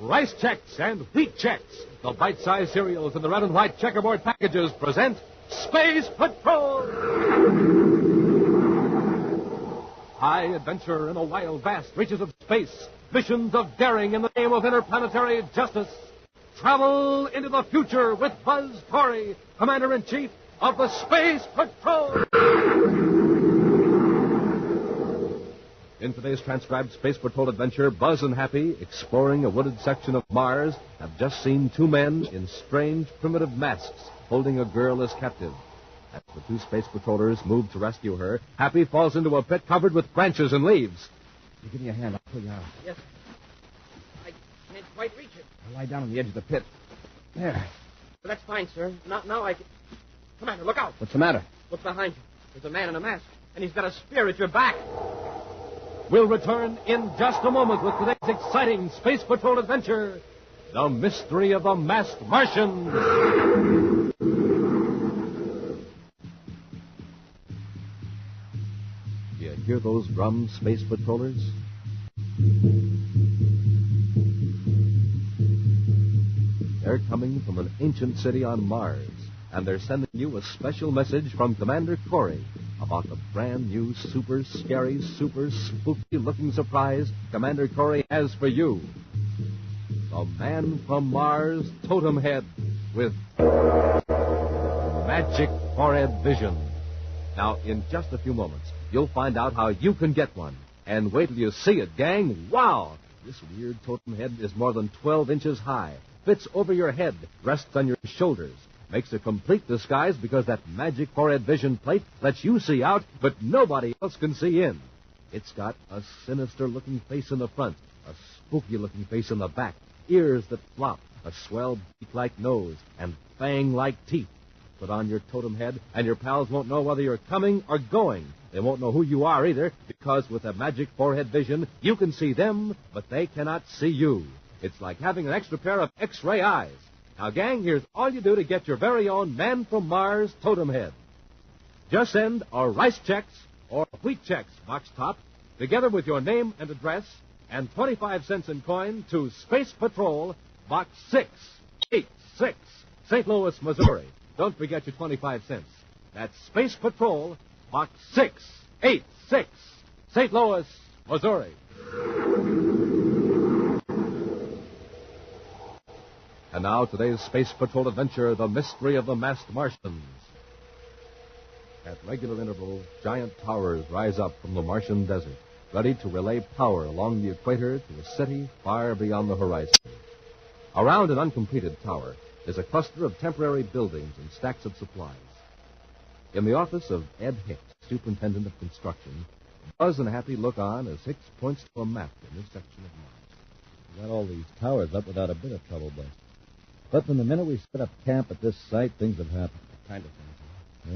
Rice Chex and Wheat Chex, the bite-sized cereals in the red and white checkerboard packages, present Space Patrol! High adventure in the wild, vast reaches of space. Missions of daring in the name of interplanetary justice. Travel into the future with Buzz Corey, Commander-in-Chief of the Space Patrol! In today's transcribed Space Patrol adventure, Buzz and Happy, exploring a wooded section of Mars, have just seen two men in strange, primitive masks holding a girl as captive. As the two space patrollers move to rescue her, Happy falls into a pit covered with branches and leaves. You give me a hand. I'll pull you out. Yes. I can't quite reach it. I'll lie down on the edge of the pit. There. Well, that's fine, sir. Now I can... Commander, look out. What's the matter? Look behind you. There's a man in a mask, and he's got a spear at your back. We'll return in just a moment with today's exciting Space Patrol adventure, The Mystery of the Masked Martian. You hear those drums, Space Patrollers? They're coming from an ancient city on Mars, and they're sending you a special message from Commander Corey about the brand new, super scary, super spooky-looking surprise Commander Corey has for you. The Man from Mars Totem Head with Magic Forehead Vision. Now, in just a few moments, you'll find out how you can get one. And wait till you see it, gang. Wow! This weird totem head is more than 12 inches high, fits over your head, rests on your shoulders, makes a complete disguise because that Magic Forehead Vision plate lets you see out, but nobody else can see in. It's got a sinister-looking face in the front, a spooky-looking face in the back, ears that flop, a swell beak-like nose, and fang-like teeth. Put on your totem head, and your pals won't know whether you're coming or going. They won't know who you are either, because with a Magic Forehead Vision, you can see them, but they cannot see you. It's like having an extra pair of X-ray eyes. Now, gang, here's all you do to get your very own Man from Mars totem head. Just send a Rice Chex or Wheat Chex box top, together with your name and address, and 25 cents in coin to Space Patrol, Box 686, St. Louis, Missouri. Don't forget your 25 cents. That's Space Patrol, Box 686, St. Louis, Missouri. And now, today's Space Patrol adventure, The Mystery of the Masked Martians. At regular intervals, giant towers rise up from the Martian desert, ready to relay power along the equator to a city far beyond the horizon. Around an uncompleted tower is a cluster of temporary buildings and stacks of supplies. In the office of Ed Hicks, superintendent of construction, Buzz and Happy look on as Hicks points to a map in this section of Mars. We got all these towers up without a bit of trouble, Buzz. But from the minute we set up camp at this site, things have happened. Kind of things.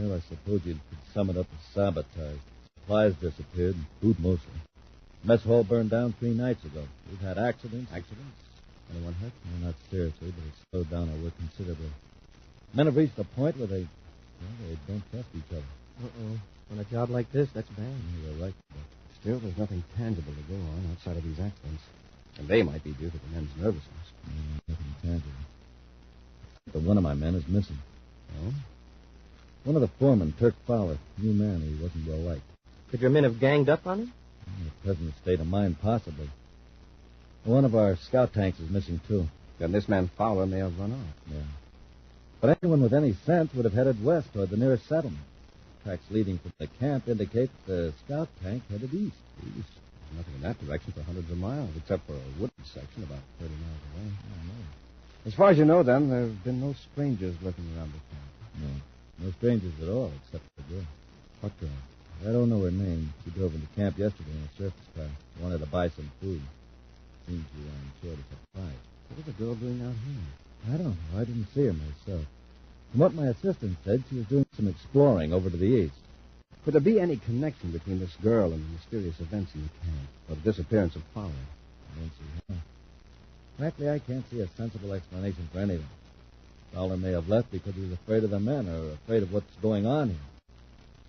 Well, I suppose you could sum it up as sabotage. Supplies disappeared, and food mostly. Mess hall burned down 3 nights ago. We've had accidents. Accidents? Anyone hurt? No, not seriously, but it's slowed down our work considerably. Men have reached a point where they don't trust each other. Uh-oh. On a job like this, that's bad. Yeah, you're right. Still, there's nothing tangible to go on outside of these accidents. And they might be due to the men's nervousness. Nothing tangible. But one of my men is missing. Oh? One of the foremen, Turk Fowler, new man. He wasn't well liked. Could your men have ganged up on him? In the present state of mind, possibly. One of our scout tanks is missing, too. Then this man Fowler may have run off. Yeah. But anyone with any sense would have headed west toward the nearest settlement. Tracks leading from the camp indicate the scout tank headed east. East? There's nothing in that direction for hundreds of miles, except for a wooded section about 30 miles away. I know. As far as you know, then, there have been no strangers lurking around the camp. No strangers at all, except the girl. What girl? I don't know her name. She drove into camp yesterday in a surface car. Wanted to buy some food. Seems to be on short of supplies. What was the girl doing out here? I don't know. I didn't see her myself. From what my assistant said, she was doing some exploring over to the east. Could there be any connection between this girl and the mysterious events in the camp, or the disappearance of Fowler? I don't see how. Frankly, I can't see a sensible explanation for anything. Fowler may have left because he was afraid of the men or afraid of what's going on here.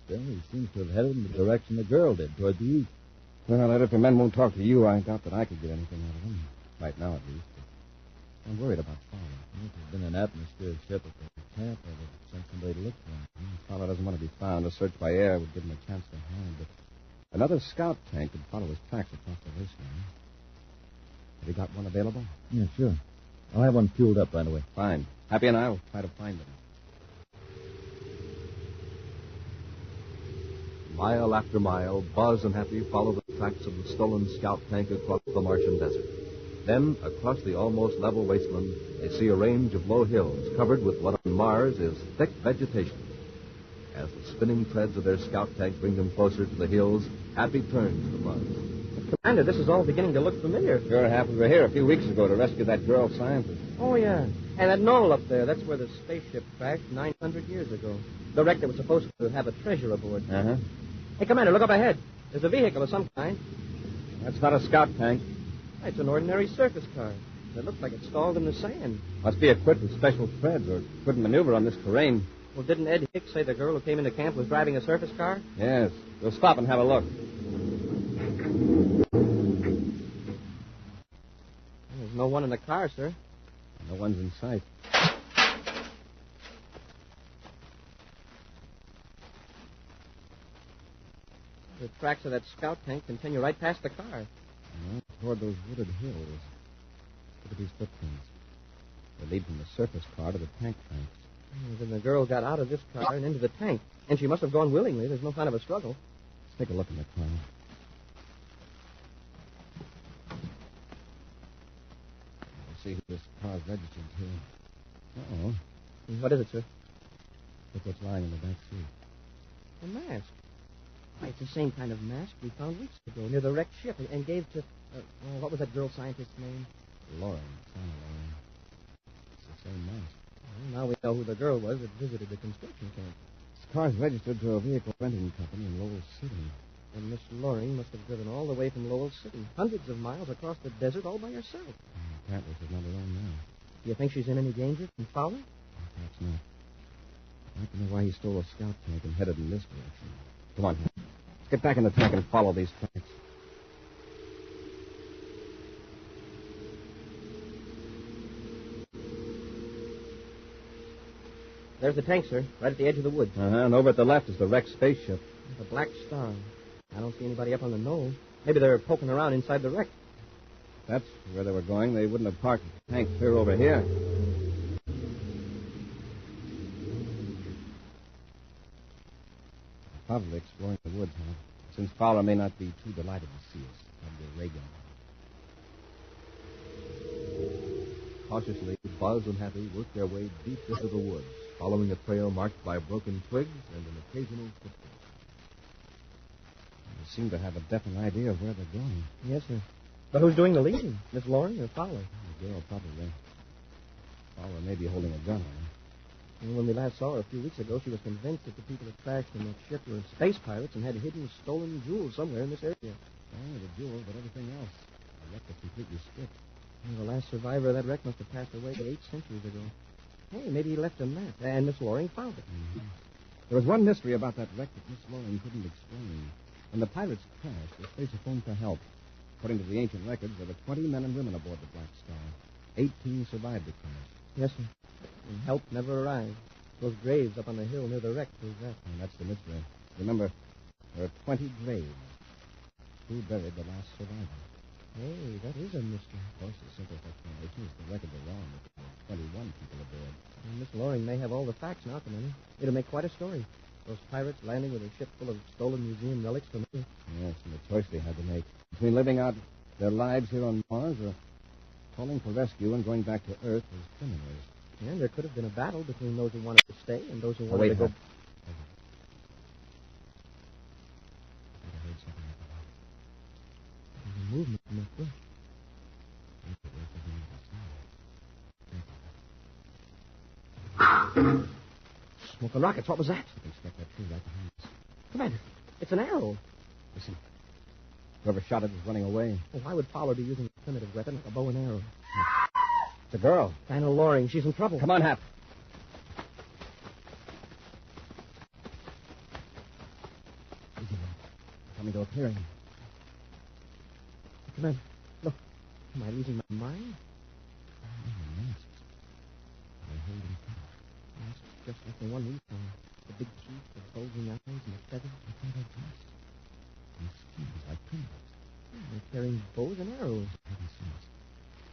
Still, he seems to have headed in the direction the girl did, toward the east. Well, if the men won't talk to you, I doubt that I could get anything out of them. Right now, at least. I'm worried about Fowler. If there's been an atmosphere ship at the camp, I would send somebody to look for him. Fowler doesn't want to be found. A search by air would give him a chance to hide, but another scout tank could follow his tracks across the wasteland. Have you got one available? Yeah, sure. I'll have one fueled up right away. Fine. Happy and I will try to find them. Mile after mile, Buzz and Happy follow the tracks of the stolen scout tank across the Martian desert. Then, across the almost level wasteland, they see a range of low hills covered with what on Mars is thick vegetation. As the spinning treads of their scout tank bring them closer to the hills, Happy turns to Buzz. Commander, this is all beginning to look familiar. Sure, Happy. We were here a few weeks ago to rescue that girl scientist. Oh, yeah. And that knoll up there, that's where the spaceship crashed 900 years ago. The wreck that was supposed to have a treasure aboard. Uh-huh. Hey, Commander, look up ahead. There's a vehicle of some kind. That's not a scout tank. It's an ordinary circus car. It looks like it's stalled in the sand. Must be equipped with special treads or couldn't maneuver on this terrain. Well, didn't Ed Hicks say the girl who came into camp was driving a surface car? Yes. We'll stop and have a look. There's no one in the car, sir. No one's in sight. The tracks of that scout tank continue right past the car. Toward those wooded hills. Look at these footprints. They lead from the surface car to the tank tank. Then the girl got out of this car and into the tank. And she must have gone willingly. There's no sign of a struggle. Let's take a look in the car. Let's see who this car's registered to. Uh-oh. What is it, sir? Look what's lying in the back seat. A mask. Why, it's the same kind of mask we found weeks ago near the wrecked ship and gave to... what was that girl scientist's name? Lauren. Sana Lauren. It's the same mask. Well, now we know who the girl was that visited the conscription camp. This car's registered to a vehicle renting company in Lowell City. And Miss Loring must have driven all the way from Lowell City, hundreds of miles across the desert all by herself. Apparently she's not alone now. Do you think she's in any danger from Fowler? Perhaps not. I'd like to know why he stole a scout tank and headed in this direction. Come on, let's get back in the tank and follow these tracks. There's the tank, sir, right at the edge of the woods. And over at the left is the wrecked spaceship. The black star. I don't see anybody up on the knoll. Maybe they're poking around inside the wreck. That's where they were going. They wouldn't have parked the tank clear over here. Probably exploring the woods, huh? Since Fowler may not be too delighted to see us. Probably a ray gun. Cautiously, Buzz and Happy work their way deep into the woods, following a trail marked by broken twigs and an occasional footprint. They seem to have a definite idea of where they're going. Yes, sir. But who's doing the leading? Miss Loring or Fowler? The girl, probably. Fowler may be holding a gun on her. And when we last saw her a few weeks ago, she was convinced that the people that crashed in that ship were space pirates and had hidden stolen jewels somewhere in this area. Only the jewels, but everything else. The wreck was completely stripped. And the last survivor of that wreck must have passed away 8 centuries ago. Hey, maybe he left a map, and Miss Loring found it. Mm-hmm. There was one mystery about that wreck that Miss Loring couldn't explain. When the pirates crashed, the spacer phoned for help. According to the ancient records, there were 20 men and women aboard the Black Star. 18 survived the crash. Yes, sir. And help never arrived. Those graves up on the hill near the wreck prove that. And that's the mystery. Remember, there are 20 graves. Who buried the last survivor? Hey, that is a mystery. Of course, the simplest explanation is the records are wrong. There are 21 people aboard. And Miss Loring may have all the facts now, Commander. It'll make quite a story. Those pirates landing with a ship full of stolen museum relics from Earth. Yes, and the choice they had to make. Between living out their lives here on Mars or calling for rescue and going back to Earth as criminals. And there could have been a battle between those who wanted to stay and those who wanted wait, to go... I think I heard something like that. There's a movement in that bush. Smoke and rockets. What was that? Something struck that tree right behind us. Commander, it's an arrow. Listen. Whoever shot it is running away. Well, why would Fowler be using a primitive weapon like a bow and arrow? It's a girl. Dinah Loring. She's in trouble. Come on, Hap. Easy now. Coming to a clearing. Commander, look. Am I losing my mind? Oh, no. just like the one we found. The big teeth, the bulging eyes, and the feathers. I thought I guessed. And skins like timbers. Yeah, they're carrying bows and arrows. Heaven sakes.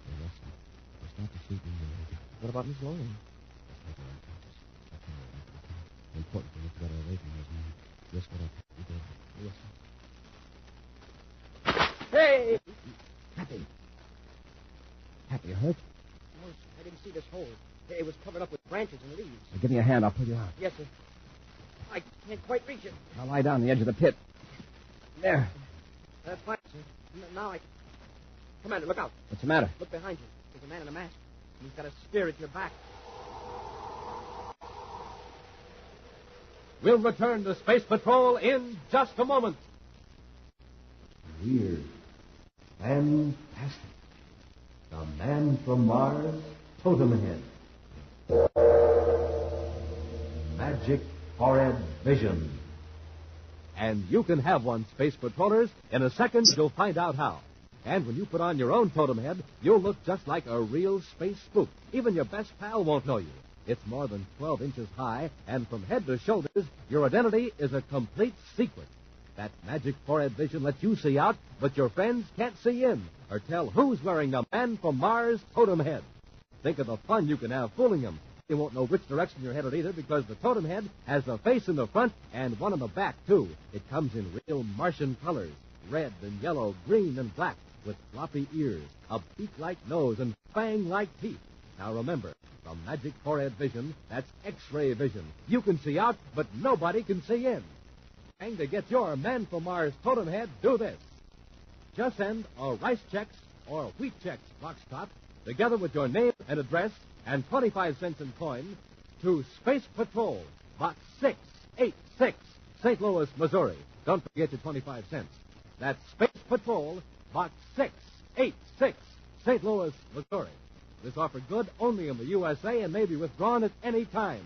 They're resting. They'll start to shoot when they're ready. What about Miss Loring? Let's make her unconscious. I'll tell her after the camp. The important thing is to get her away from those men. Just what I'll have to do. Yes, sir. Hey! Happy. Happy, you hurt? No, sir, I didn't see this hole. It was covered up with branches and leaves. Now, give me a hand. I'll pull you out. Yes, sir. I can't quite reach it. I'll lie down on the edge of the pit. There. That's fine, sir. Now I can... Commander, look out. What's the matter? Look behind you. There's a man in a mask. He's got a spear at your back. We'll return to Space Patrol in just a moment. Weird. Fantastic. The man from Mars, totem head. Magic forehead vision. And you can have one, Space Patrollers. In a second, you'll find out how. And when you put on your own totem head, you'll look just like a real space spook. Even your best pal won't know you. It's more than 12 inches high, and from head to shoulders, your identity is a complete secret. That magic forehead vision lets you see out, but your friends can't see in, or tell who's wearing the man from Mars totem head. Think of the fun you can have fooling them. You won't know which direction you're headed either, because the totem head has a face in the front and one in the back, too. It comes in real Martian colors, red and yellow, green and black, with floppy ears, a beak-like nose, and fang-like teeth. Now remember, from magic forehead vision, that's X-ray vision. You can see out, but nobody can see in. And to get your Man from Mars totem head, do this. Just send a Rice Chex or Wheat Chex box top, together with your name and address and 25 cents in coin, to Space Patrol, Box 686, St. Louis, Missouri. Don't forget your 25 cents. That's Space Patrol, Box 686, St. Louis, Missouri. This offer good only in the USA and may be withdrawn at any time.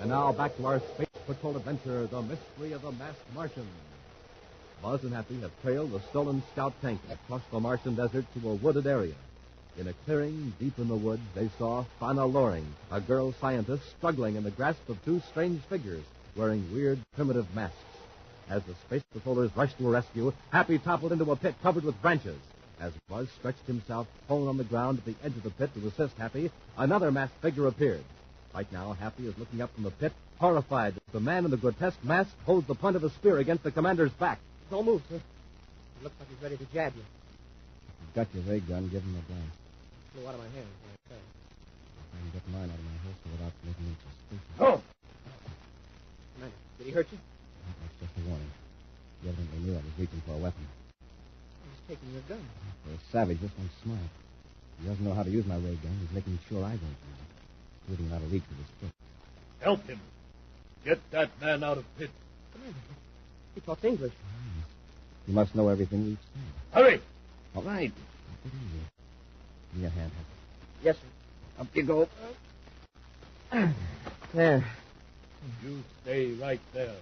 And now back to our Space Patrol adventure, The Mystery of the Masked Martian. Buzz and Happy have trailed the stolen scout tanker across the Martian desert to a wooded area. In a clearing deep in the woods, they saw Fauna Loring, a girl scientist struggling in the grasp of two strange figures wearing weird primitive masks. As the Space Patrollers rushed to her rescue, Happy toppled into a pit covered with branches. As Buzz stretched himself prone on the ground at the edge of the pit to assist Happy, another masked figure appeared. Right now, Happy is looking up from the pit, horrified that the man in the grotesque mask holds the point of a spear against the commander's back. Don't move, sir. It looks like he's ready to jab you. You've got your ray gun. Give him a blast. Flew out of my hand when I fell. I can get mine out of my holster without making it suspicious. Oh! Commander, did he hurt you? That's just a warning. He evidently knew I was reaching for a weapon. He's taking your gun. For a savage, this one's smart. He doesn't know how to use my ray gun. He's making sure I don't use it. Proving him out of reach with his foot. Help him. Get that man out of pit. Commander, he talks English. You must know everything we've said. Hurry! All right. Take it easy. Give me a hand, Happy. Yes, sir. Up you go. There. You stay right there.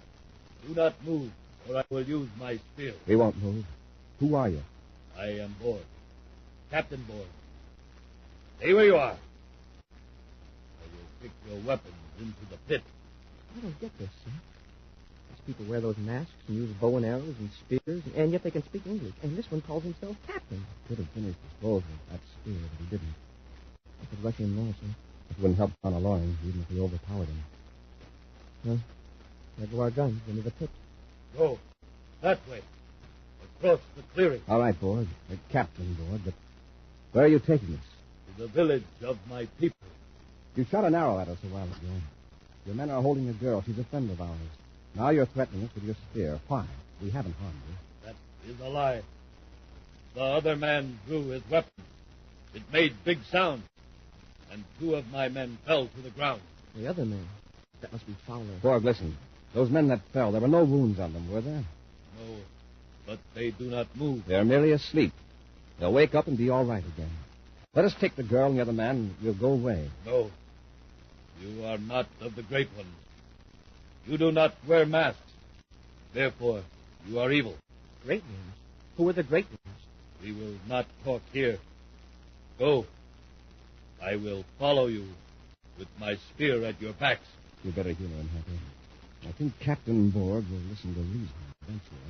Do not move, or I will use my spear. We won't move. Who are you? I am Board. Captain Board. Stay where you are. I will pick your weapons into the pit. I don't get this, sir. These people wear those masks and use bow and arrows and spears, and yet they can speak English. And this one calls himself Captain. Could have finished disposal of that spear, but he didn't. I could rush in there, sir. It wouldn't help Fauna Loring, even if we overpowered him. Well, there go our guns into the pit. Go. That way. Across the clearing. All right, Board. Captain Board, but where are you taking us? To the village of my people. You shot an arrow at us a while ago. Your men are holding a girl. She's a friend of ours. Now you're threatening us with your spear. Why? We haven't harmed you. That is a lie. The other man drew his weapon. It made big sound. And two of my men fell to the ground. The other man. That must be Fowler. Borg, listen. Those men that fell, there were no wounds on them, were there? No, but they do not move. They're merely asleep. They'll wake up and be all right again. Let us take the girl and the other man, and we'll go away. No. You are not of the great ones. You do not wear masks. Therefore, you are evil. Great ones? Who are the great ones? We will not talk here. Go. I will follow you with my spear at your backs. You better humor him, Happy. I think Captain Borg will listen to reason eventually.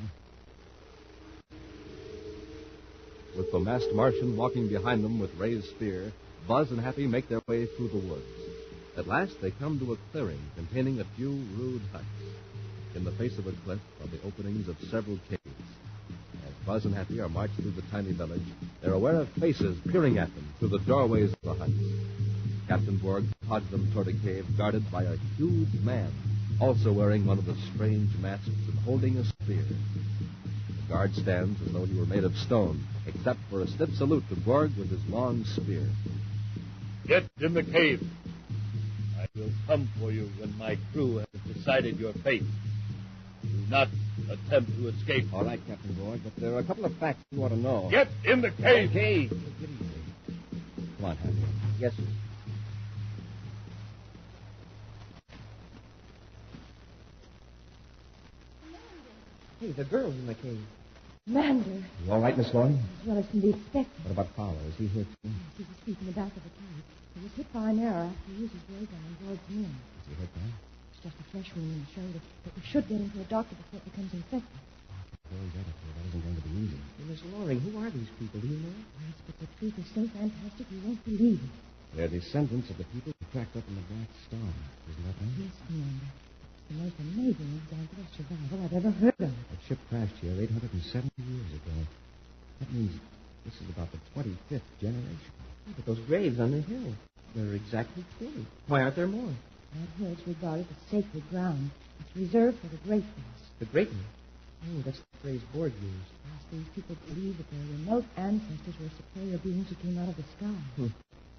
With the masked Martian walking behind them with raised spear, Buzz and Happy make their way through the woods. At last, they come to a clearing containing a few rude huts. In the face of a cliff are the openings of several caves. As Buzz and Happy are marched through the tiny village, they're aware of faces peering at them through the doorways of the huts. Captain Borg pods them toward a cave guarded by a huge man, also wearing one of the strange masks and holding a spear. The guard stands as though he were made of stone, except for a stiff salute to Borg with his long spear. Get in the cave. I will come for you when my crew has decided your fate. Do not attempt to escape. All right, Captain Borg, but there are a couple of facts you ought to know. Get in the cave. Okay. Come on, Happy. Yes, sir. Hey, the girl's in the cave. Mander, You all right, Miss Lloyd? as well as can be expected. What about Fowler? Is he here, too? He was speaking about the battalion. He was hit by an arrow after he used his ray gun on Borg's men. Is he hurt bad? It's just a flesh wound in the shoulder, but we should get him to a doctor before it becomes infected. Very attitude. That isn't going to be easy. Hey, Miss Loring, who are these people? Do you know? Yes, but the truth is so fantastic you won't believe it. They're descendants of the people who cracked open the Black Star. Isn't that right? Yes, Commander. It's the most amazing example of survival I've ever heard of. That ship crashed here 870 years ago. That means this is about the 25th generation. Hey, but those graves on the hill, they're exactly 20. Why aren't there more? That hill's regarded as sacred ground. It's reserved for the great ones. The great one. Oh, that's the phrase Borg used. Yes, these people believe that their remote ancestors were superior beings who came out of the sky.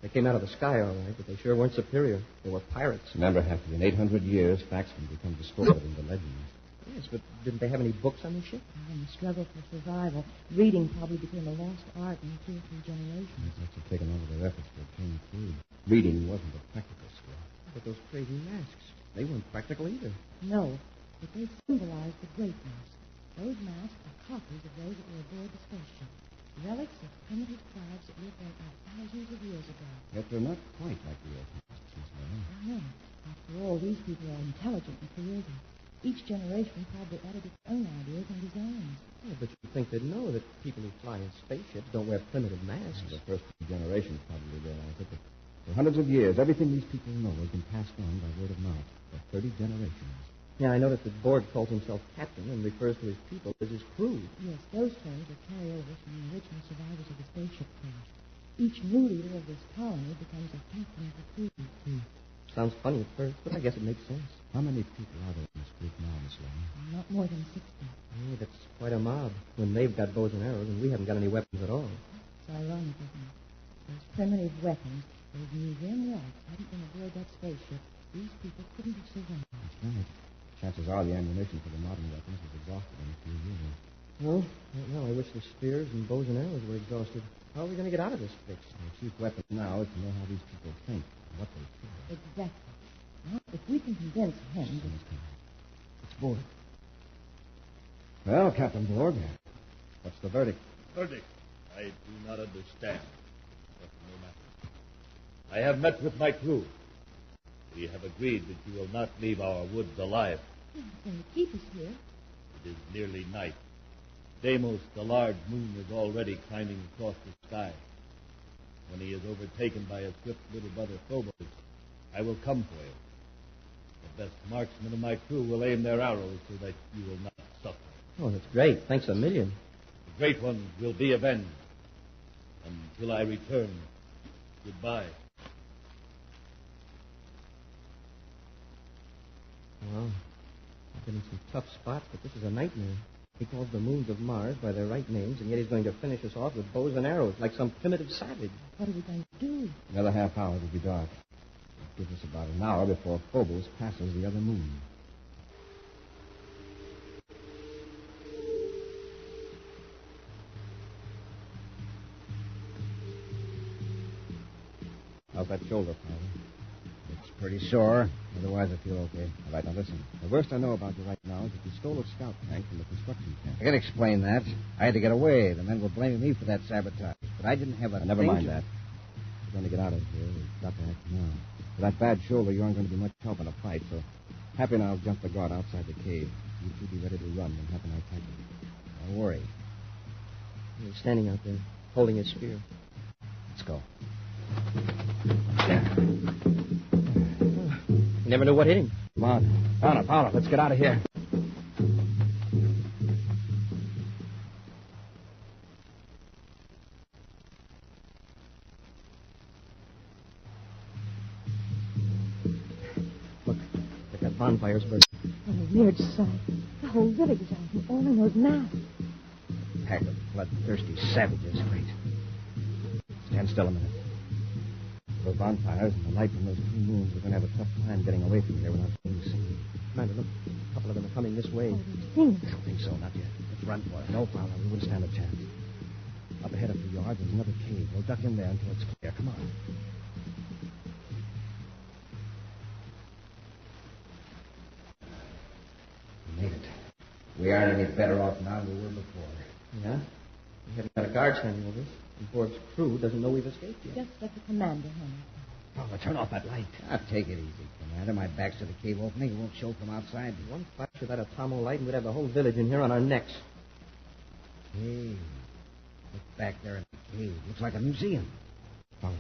They came out of the sky, all right, but they sure weren't superior. They were pirates. Remember, Happy, in 800 years, facts can become distorted into legends. Yes, but didn't they have any books on the ship? In the struggle for survival, reading probably became a lost art in 2 or 3 generations. It must have taken over their efforts to obtain food. Reading wasn't a practical skill. But those crazy masks, they weren't practical either. No, but they symbolize the greatness. Those masks are copies of those that were aboard the spaceship. Relics of primitive tribes that lived on Earth thousands of years ago. Yet they're not quite like real masks, Miss Mary. I know. After all, these people are intelligent and creative. Each generation probably added its own ideas and designs. Yeah, but you'd think they'd know that people who fly in spaceships don't wear primitive masks. The first generations probably realized it, but for hundreds of years, everything these people know has been passed on by word of mouth for 30 generations. Yeah, I noticed that Borg calls himself captain and refers to his people as his crew. Yes, those terms are carryovers from the original survivors of the spaceship crash. Each new leader of this colony becomes a captain of the crew. Sounds funny at first, but I guess it makes sense. How many people are there in this group now, Miss Long? Not more than 60. Yeah, that's quite a mob when they've got bows and arrows and we haven't got any weapons at all. It's ironic, isn't it? Those primitive weapons, those museum relics, hadn't been aboard that spaceship. These people couldn't have survived. That's right. Chances are the ammunition for the modern weapons was exhausted in a few years. Well, right now I wish the spears and bows and arrows were exhausted. How are we going to get out of this fix? The chief weapon now is to know how these people think and what they feel. Exactly. Now, if we can convince him that... It's Borg. Well, Captain Borg, what's the verdict? Verdict. I do not understand. But no matter. I have met with my crew. We have agreed that you will not leave our woods alive. He's going to keep us here. It is nearly night. Deimos, the large moon, is already climbing across the sky. When he is overtaken by a swift little brother Phobos, I will come for you. The best marksmen of my crew will aim their arrows so that you will not suffer. Oh, that's great. Thanks a million. The great ones will be avenged. Until I return, goodbye. Well, I've been in some tough spots, but this is a nightmare. He calls the moons of Mars by their right names, and yet he's going to finish us off with bows and arrows, like some primitive savage. What are we going to do? Another half hour will be dark. It gives us about an hour before Phobos passes the other moon. How's that shoulder, Father? It's pretty sore. Otherwise, I feel okay. All right, now listen. The worst I know about you right now is that you stole a scout tank from the construction camp. I can explain that. I had to get away. The men were blaming me for that sabotage. But I didn't have a Never mind danger. that. trying to get out of here. We've got to act now. With that bad shoulder, you aren't going to be much help in a fight, so Happy and I'll jump the guard outside the cave. You two be ready to run when Happy and I attack you. Don't worry. He's standing out there, holding his spear. Let's go. You never know what hit him. Come on. Paula, let's get out of here. Look at that bonfire's burning. What a weird sight. The whole village is out, and all in those masks. Pack of bloodthirsty savages. Wait. Stand still a minute. Those bonfires and the light from those two moons, we're going to have a tough time getting away from here without being seen. Commander, look. A couple of them are coming this way. Oh, we've seen I don't think so, not yet. Let's run for it. No, Paula, we wouldn't stand a chance. Up ahead a few yards, there's another cave. We'll duck in there until it's clear. Come on. We made it. We aren't any better off now than we were before. Yeah? We haven't got a guard standing over us. And Forbes' crew doesn't know we've escaped yet. Just let the commander handle it. Paula, turn off that light. Take it easy, Commander. My back's to the cave opening. It won't show from outside. One flash of that atomo light, and we'd have the whole village in here on our necks. Hey, look back there in the cave. Looks like a museum. Paula,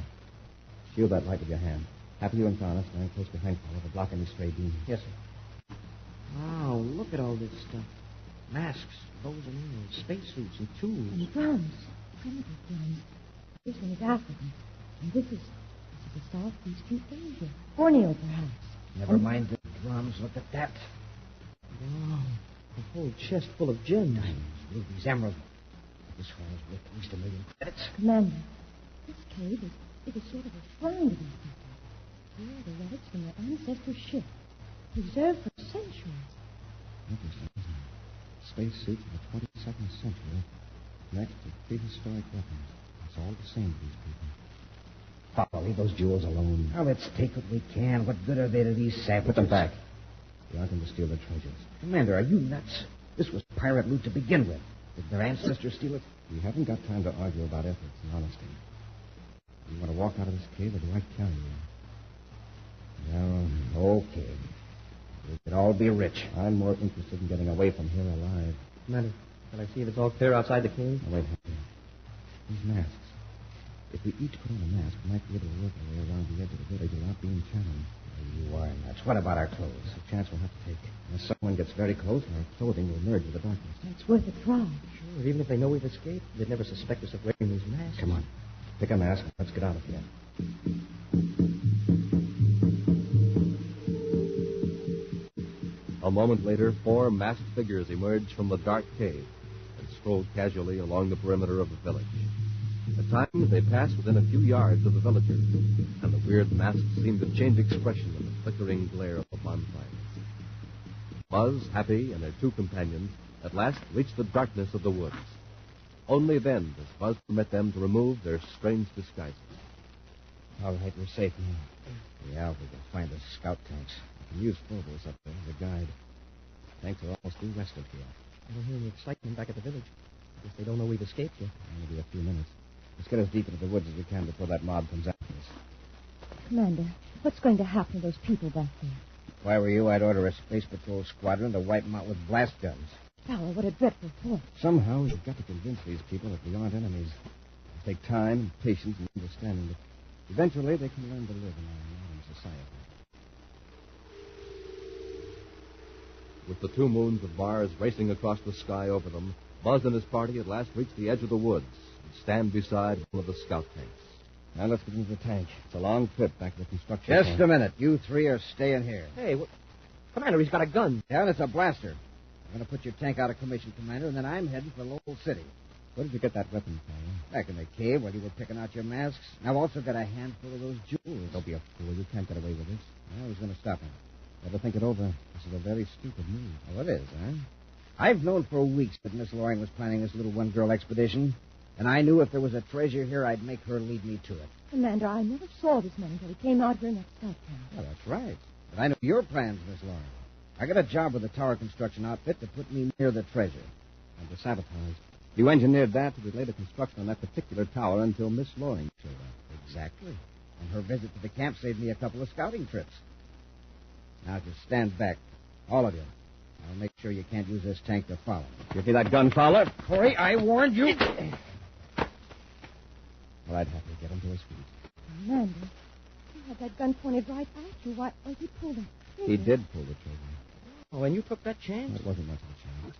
shield that light with your hand. Happy you and Connor stand close behind Paula to block any stray beams. Yes, sir. Wow, look at all this stuff. Masks, bows and arrows, spacesuits, and tools. And drums. Primitive drums. This one is African. And this is the southeastern Asia. Borneo, perhaps. Never mind the drums. Look at that. Wow, a whole chest full of gems. Diamonds, rubies, emeralds. This one is worth at least 1 million credits. Commander, this cave is a sort of a shrine to these people. Here are the relics from their ancestors' ship, preserved for centuries. Interesting, isn't it? Space suits of the 22nd century next to prehistoric weapons. It's all the same to these people. Papa, leave those jewels alone. Now, let's take what we can. What good are they to these savages? Put them back. We aren't going to steal their treasures. Commander, are you nuts? This was pirate loot to begin with. Did their ancestors steal it? We haven't got time to argue about ethics and honesty. You want to walk out of this cave, or do I carry you? Well, okay. We could all be rich. I'm more interested in getting away from here alive. Commander, can I see if it's all clear outside the cave? Now, wait, Henry. These masks. If we each put on a mask, we might be able to work our way around the edge of the village without being challenged. You are nuts. What about our clothes? It's a chance we'll have to take. Unless someone gets very close, our clothing will merge with the darkness. It's worth a try. Sure, even if they know we've escaped, they'd never suspect us of wearing these masks. Come on. Pick a mask and let's get out of here. A moment later, 4 masked figures emerged from the dark cave and strolled casually along the perimeter of the village. At times, they passed within a few yards of the villagers, and the weird masks seemed to change expression in the flickering glare of the bonfire. Buzz, Happy, and their 2 companions at last reached the darkness of the woods. Only then does Buzz permit them to remove their strange disguises. All right, we're safe now. Yeah, if we can find the scout tanks. We can use Phobos up there as a guide. Tanks are almost due west of here. I don't hear any excitement back at the village. Guess they don't know we've escaped yet. Maybe a few minutes. Let's get as deep into the woods as we can before that mob comes after us. Commander, what's going to happen to those people back there? If I were you, I'd order a space patrol squadron to wipe them out with blast guns. Fowler, what a dreadful thought. Somehow, we've got to convince these people that we aren't enemies. It'll take time, patience, and understanding, but eventually they can learn to live in our modern society. With the 2 moons of Mars racing across the sky over them, Buzz and his party at last reach the edge of the woods and stand beside one of the scout tanks. Now let's get into the tank. It's a long trip back to the construction Just camp. a minute. You 3 are staying here. Hey, Commander, he's got a gun. Yeah, and it's a blaster. I'm going to put your tank out of commission, Commander, and then I'm heading for Lowell City. Where did you get that weapon, Fowler? Back in the cave while you were picking out your masks. And I've also got a handful of those jewels. Don't be a fool. You can't get away with this. I was going to stop him. Better think it over. This is a very stupid move. Oh, it is, huh? I've known for weeks that Miss Loring was planning this little one-girl expedition. And I knew if there was a treasure here, I'd make her lead me to it. Commander, I never saw this man until he came out here in that scout camp. Well, that's right. But I know your plans, Miss Loring. I got a job with the tower construction outfit to put me near the treasure. And to sabotage. You engineered that to delay the construction on that particular tower until Miss Loring showed up. Exactly. And her visit to the camp saved me a couple of scouting trips. Now just stand back. All of you. I'll make sure you can't use this tank to follow me. Give me that gun, Fowler. Corey, I warned you. Well, I'd have to get him to his feet. Amanda, you had that gun pointed right at you. Why he pulled it? He did pull the trigger. Oh, and you took that chance? That wasn't much of a chance.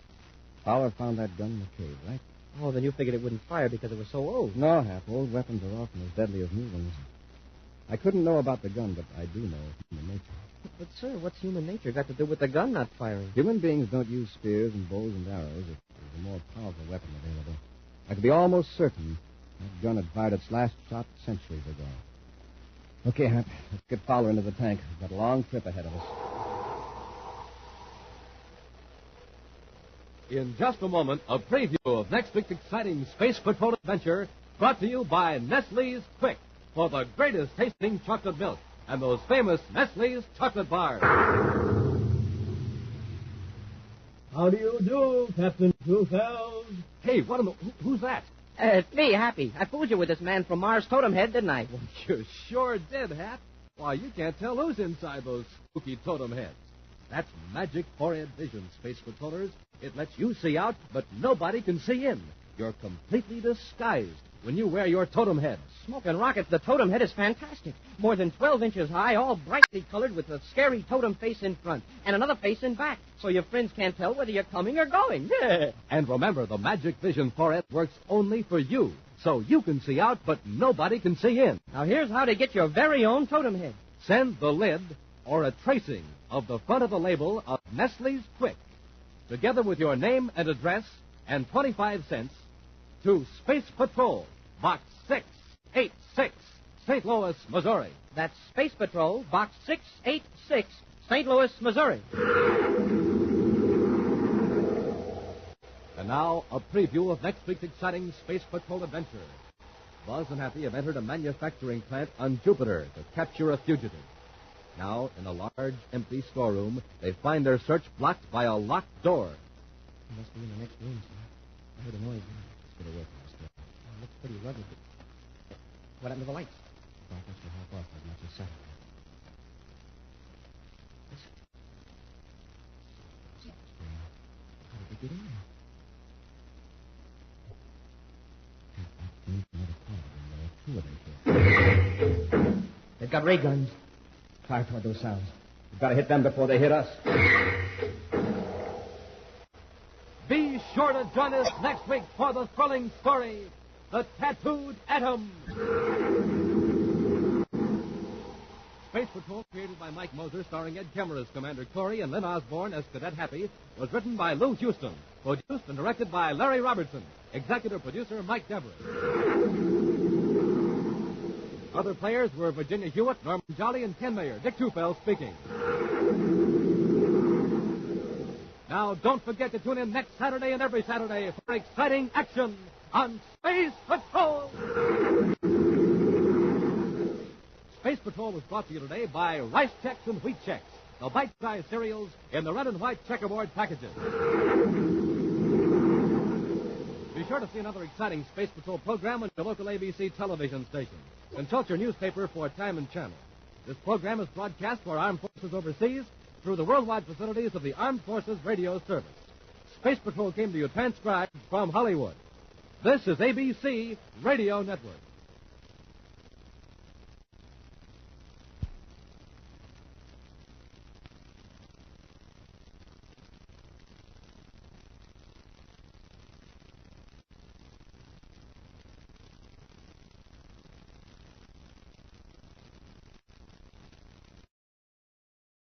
Fowler found that gun in the cave, right? Oh, then you figured it wouldn't fire because it was so old. No, Hap. Old weapons are often as deadly as new ones. I couldn't know about the gun, but I do know of human nature. But, sir, what's human nature got to do with the gun not firing? Human beings don't use spears and bows and arrows. It's a more powerful weapon available. I could be almost certain that gun had fired its last shot centuries ago. Okay, Hap, let's get Fowler into the tank. We've got a long trip ahead of us. In just a moment, a preview of next week's exciting Space Patrol adventure brought to you by Nestle's Quick for the greatest tasting chocolate milk and those famous Nestle's chocolate bars. How do you do, Captain Truefeld? Hey, who's that? It's me, Happy. I fooled you with this man from Mars Totem Head, didn't I? Well, you sure did, Hap. Why, you can't tell who's inside those spooky totem heads. That's magic forehead vision, Space Patrollers. It lets you see out, but nobody can see in. You're completely disguised when you wear your totem head. Smoking rockets, the totem head is fantastic. More than 12 inches high, all brightly colored with a scary totem face in front and another face in back, so your friends can't tell whether you're coming or going. And remember, the magic vision forehead works only for you, so you can see out, but nobody can see in. Now, here's how to get your very own totem head. Send the lid or a tracing of the front of the label of Nestle's Quick, together with your name and address and 25 cents, to Space Patrol, Box 686, St. Louis, Missouri. That's Space Patrol, Box 686, St. Louis, Missouri. And now, a preview of next week's exciting Space Patrol adventure. Buzz and Happy have entered a manufacturing plant on Jupiter to capture a fugitive. Now, in a large, empty storeroom, they find their search blocked by a locked door. He must be in the next room, sir. I heard a noise. Let's get away from this door. It looks pretty rugged. What happened to the lights? Darkness will help off as much as Saturday. How did they get in there? Two of them here. They've got ray guns. Fire toward those sounds. We've got to hit them before they hit us. Be sure to join us next week for the thrilling story, The Tattooed Atom. Space Patrol, created by Mike Moser, starring Ed Kemmer as Commander Corey and Lynn Osborne as Cadet Happy, was written by Lou Houston, produced and directed by Larry Robertson, executive producer Mike Devereux. Other players were Virginia Hewitt, Norman Jolly, and Ken Mayer. Dick Tufeld speaking. Now, don't forget to tune in next Saturday and every Saturday for exciting action on Space Patrol. Space Patrol was brought to you today by Rice Chex and Wheat Chex, the bite-sized cereals in the red and white checkerboard packages. Be sure to see another exciting Space Patrol program on your local ABC television station. Consult your newspaper for time and channel. This program is broadcast for armed forces overseas through the worldwide facilities of the Armed Forces Radio Service. Space Patrol came to you transcribed from Hollywood. This is ABC Radio Network.